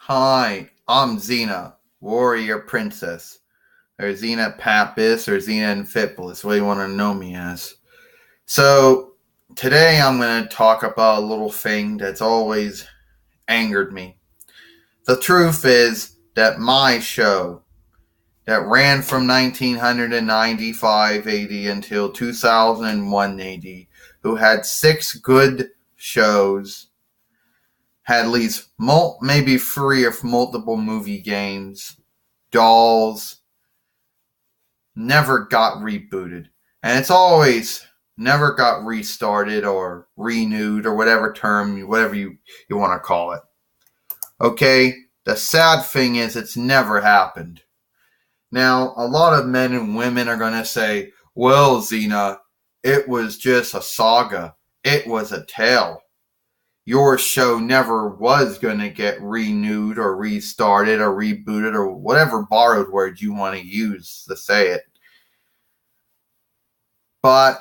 Hi, I'm Xena, warrior princess, or Xena Papis, or Xena Infitibus, what do you want to know me as. So, today I'm going to talk about a little thing that's always angered me. The truth is that my show, that ran from 1995 AD until 2001 AD, who had 6 good shows, had at least maybe 3 of multiple movie games, dolls, never got rebooted. And it's always never got restarted or renewed or whatever you want to call it. Okay? The sad thing is it's never happened. Now, a lot of men and women are going to say, well, Xena, it was just a saga. It was a tale. Your show never was going to get renewed or restarted or rebooted or whatever borrowed word you want to use to say it. But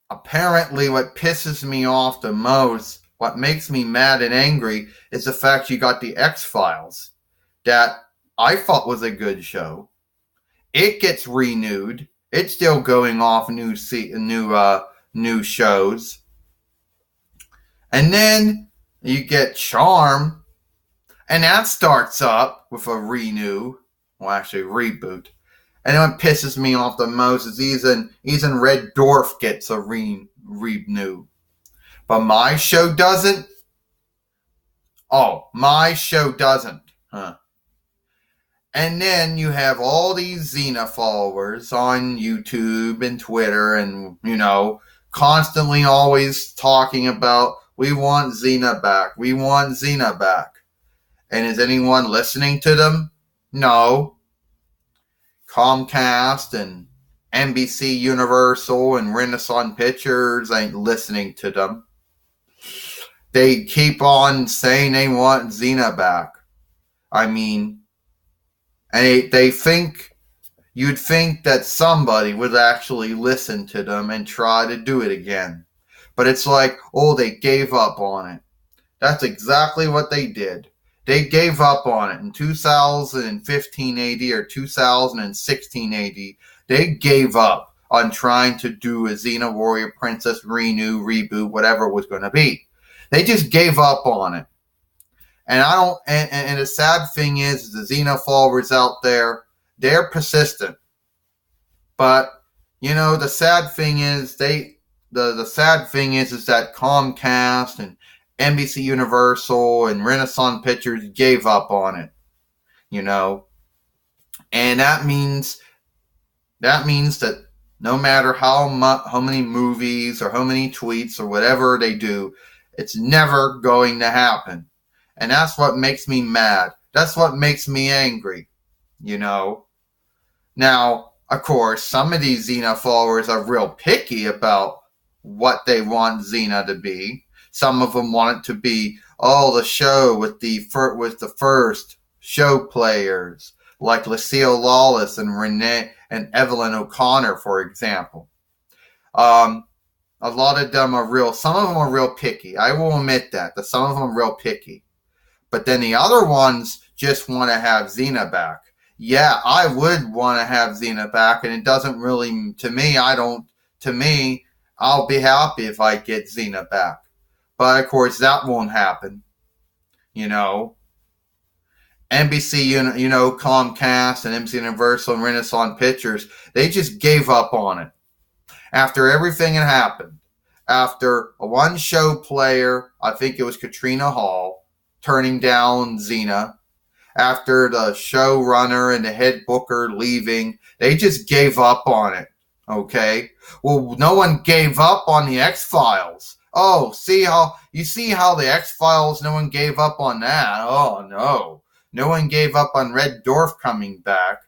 apparently what pisses me off the most, what makes me mad and angry, is the fact you got the X-Files that I thought was a good show. It gets renewed. It's still going off new shows. And then you get Charm, and that starts up with a reboot. And what pisses me off the most is even Red Dwarf gets a renew. But my show doesn't? Oh, my show doesn't. Huh. And then you have all these Xena followers on YouTube and Twitter and, constantly always talking about, we want Xena back. We want Xena back. And is anyone listening to them? No. Comcast and NBC Universal and Renaissance Pictures ain't listening to them. They keep on saying they want Xena back. I mean, and you'd think that somebody would actually listen to them and try to do it again. But it's like, they gave up on it. That's exactly what they did. They gave up on it in 2015 AD or 2016 AD. They gave up on trying to do a Xena Warrior Princess reboot, whatever it was going to be. They just gave up on it. And and the sad thing is the Xena followers out there, they're persistent. But, the sad thing is the sad thing is that Comcast and NBC Universal and Renaissance Pictures gave up on it, and that means that no matter how many movies or how many tweets or whatever they do, it's never going to happen, and that's what makes me mad. That's what makes me angry, Now, of course, some of these Xena followers are real picky about what they want Xena to be. Some of them want it to be, the show with the first show players, like Lucille Lawless and Renee and Evelyn O'Connor, for example. A lot of them some of them are real picky. I will admit that some of them are real picky. But then the other ones just want to have Xena back. Yeah, I would want to have Xena back, and it doesn't really, to me, I'll be happy if I get Xena back. But, of course, that won't happen. NBC, Comcast and NBC Universal and Renaissance Pictures, they just gave up on it. After everything had happened. After a one-show player, I think it was Katrina Hall, turning down Xena. After the showrunner and the head booker leaving, they just gave up on it. Okay? Well, no one gave up on the X-Files. Oh, see how the X-Files, no one gave up on that. Oh, no. No one gave up on Red Dwarf coming back.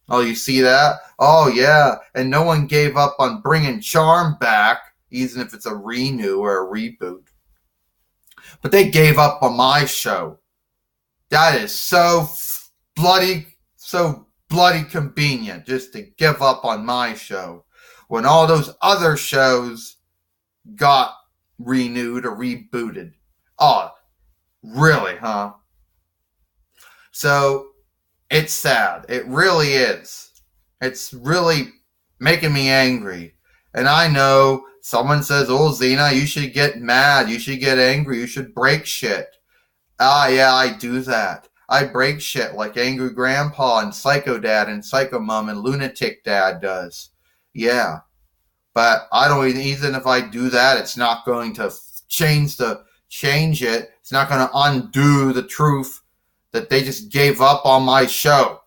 Oh, you see that? Oh, yeah. And no one gave up on bringing Charm back, even if it's a renew or a reboot. But they gave up on my show. That is so bloody convenient just to give up on my show. When all those other shows got renewed or rebooted. Oh, really, huh? So it's sad. It really is. It's really making me angry. And I know someone says, "Oh, Xena, you should get mad. You should get angry. You should break shit." Ah, yeah, I do that. I break shit like Angry Grandpa and Psycho Dad and Psycho Mom and Lunatic Dad does. Yeah. But I don't even if I do that, it's not going to change it. It's not going to undo the truth that they just gave up on my show.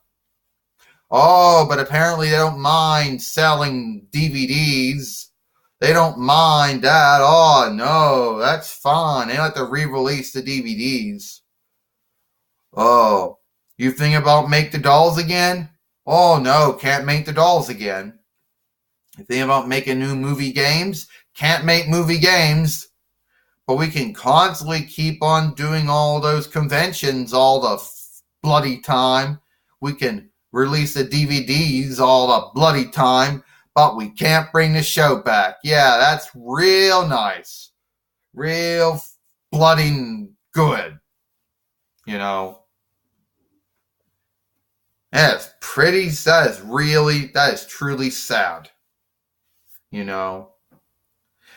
Oh, but apparently they don't mind selling DVDs. They don't mind that. Oh, no, that's fine. They like to re-release the DVDs. Oh, you think about make the dolls again? Oh, no, can't make the dolls again. You think about making new movie games? Can't make movie games. But we can constantly keep on doing all those conventions all the bloody time. We can release the DVDs all the bloody time, but we can't bring the show back. Yeah, that's real nice. Real bloody good. You know. That is that is truly sad. You know.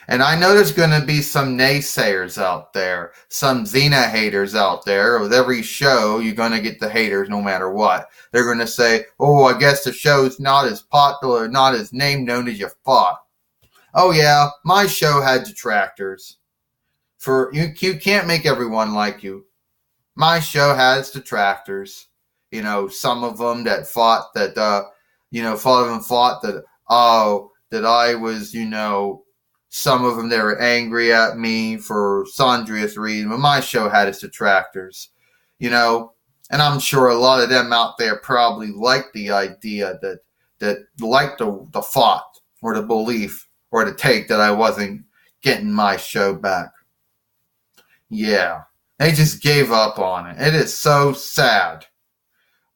And I know there's going to be some naysayers out there, some Xena haters out there. With every show, you're going to get the haters no matter what. They're going to say, oh, I guess the show's not as popular, not as name-known as you thought. Oh, yeah, my show had detractors. You can't make everyone like you. My show has detractors. You know, some of them that thought that, that I was, some of them, they were angry at me for sundriest reasons. But my show had its detractors, and I'm sure a lot of them out there probably liked the idea that liked the thought or the belief or the take that I wasn't getting my show back. Yeah, they just gave up on it. It is so sad.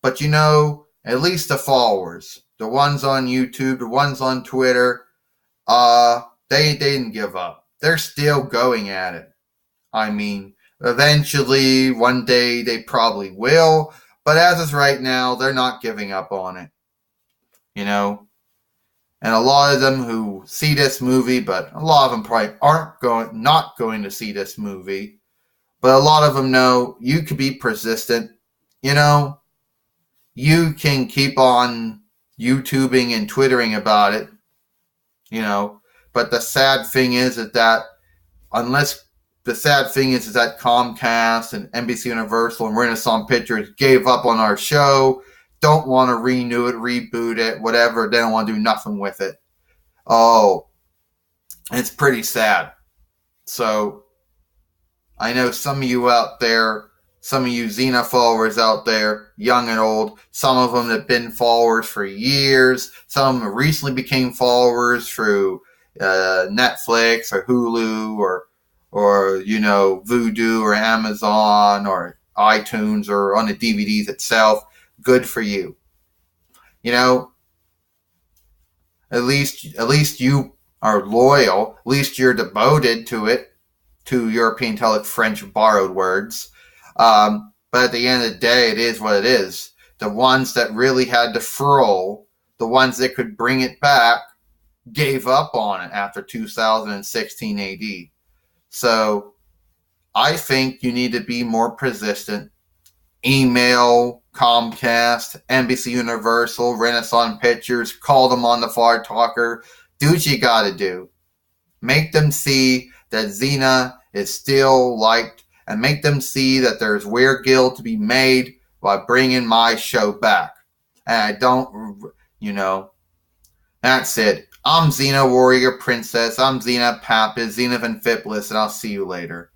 But at least the followers, the ones on YouTube, the ones on Twitter, they didn't give up. They're still going at it. I mean, eventually, one day, they probably will. But as of right now, they're not giving up on it. And a lot of them who see this movie, but a lot of them probably not going to see this movie. But a lot of them know you could be persistent. You can keep on YouTubing and Twittering about it. But the sad thing is that Comcast and NBC Universal and Renaissance Pictures gave up on our show, don't want to renew it, reboot it, whatever. They don't want to do nothing with it. Oh, it's pretty sad. So, I know some of you out there, some of you Xena followers out there, young and old, some of them have been followers for years, some of them recently became followers through Netflix or Hulu or Vudu or Amazon or iTunes or on the DVDs itself. Good for you. At least you are loyal. At least you're devoted to it. To European French borrowed words. But at the end of the day, it is what it is. The ones that really had to throw, the ones that could bring it back, gave up on it after 2016 AD. So I think you need to be more persistent. Email Comcast, NBC Universal, Renaissance Pictures, call them on the Far Talker. Do what you gotta do. Make them see that Xena is still liked, and make them see that there's Weird Guild to be made by bringing my show back. And I don't, that's it. I'm Xena Warrior Princess. I'm Xena Pappas, Xena Van Fitbliss, and I'll see you later.